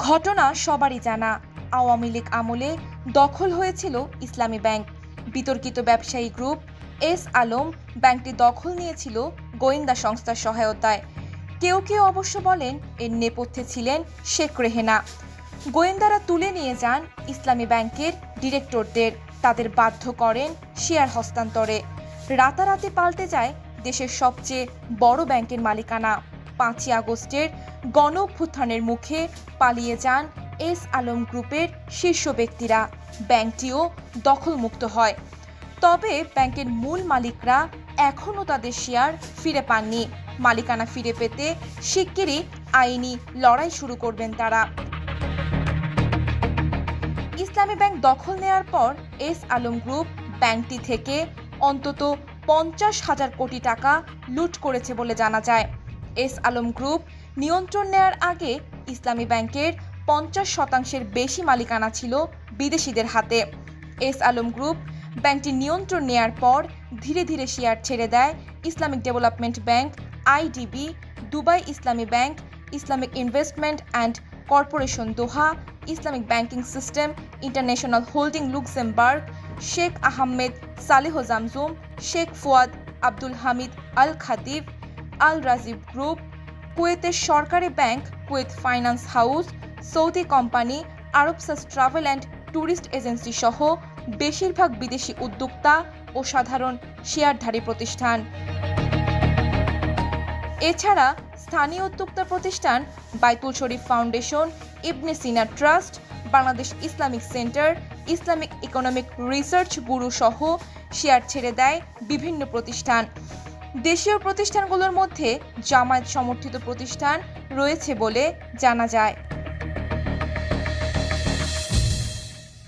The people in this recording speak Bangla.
ঘটনা সবারই জানা। আওয়ামী লীগ আমলে দখল হয়েছিল ইসলামী ব্যাংক। বিতর্কিত ব্যবসায়ী গ্রুপ এস আলম ব্যাংকটি দখল নিয়েছিল গোয়েন্দা সংস্থার সহায়তায়। কেউ কেউ অবশ্য বলেন এর নেপথ্যে ছিলেন শেখ রেহেনা। গোয়েন্দারা তুলে নিয়ে যান ইসলামী ব্যাংকের ডিরেক্টরদের, তাদের বাধ্য করেন শেয়ার হস্তান্তরে। রাতারাতি পাল্টে যায় দেশের সবচেয়ে বড় ব্যাংকের মালিকানা। 5ই আগস্টের গণ অভ্যুত্থানের মুখে পালিয়ে যান এস আলম গ্রুপের শীর্ষ ব্যক্তিরা। ব্যাংকটিও দখলমুক্ত হয়। তবে ব্যাংকের মূল মালিকরা এখনও তাদের শেয়ার ফিরে পাননি। মালিকানা ফিরে পেতে শিগগিরই আইনি লড়াই শুরু করবেন তারা। ইসলামী ব্যাংক দখল নেয়ার পর এস আলম গ্রুপ ব্যাংকটি থেকে অন্তত 50,000 কোটি টাকা লুট করেছে বলে জানা যায়। এস আলম গ্রুপ নিয়ন্ত্রণ নেয়ার আগে ইসলামী ব্যাংকের 50% বেশি মালিকানা ছিল বিদেশিদের হাতে। এস আলম গ্রুপ ব্যাংকটি নিয়ন্ত্রণ নেয়ার পর ধীরে ধীরে শেয়ার ছেড়ে দেয় Islamic development bank, IDB, Dubai ইসলামী bank, Islamic investment and corporation Doha, Islamic banking system international holding Luxembourg, Sheikh Ahmed Saleh Jamjoom, Sheikh Fuad Abdul Hamid Al Khatib, Al Rajhi group, কুয়েতের সরকারি bank Kuwait finance house, Saudi company, আরবসাস ট্রাভেল অ্যান্ড ট্যুরিস্ট এজেন্সি সহ বেশিরভাগ বিদেশি উদ্যোক্তা ও সাধারণ শেয়ারধারী প্রতিষ্ঠান। এছাড়া স্থানীয় উদ্যোক্তা প্রতিষ্ঠান Baitul Sharif foundation, Ibn Sina trust, Bangladesh Islamic center, Islamic economic research bureau সহ শেয়ার ছেড়ে দেয় বিভিন্ন প্রতিষ্ঠান। দেশীয় প্রতিষ্ঠানগুলোর মধ্যে জামায়াত সমর্থিত প্রতিষ্ঠান রয়েছে বলে জানা যায়।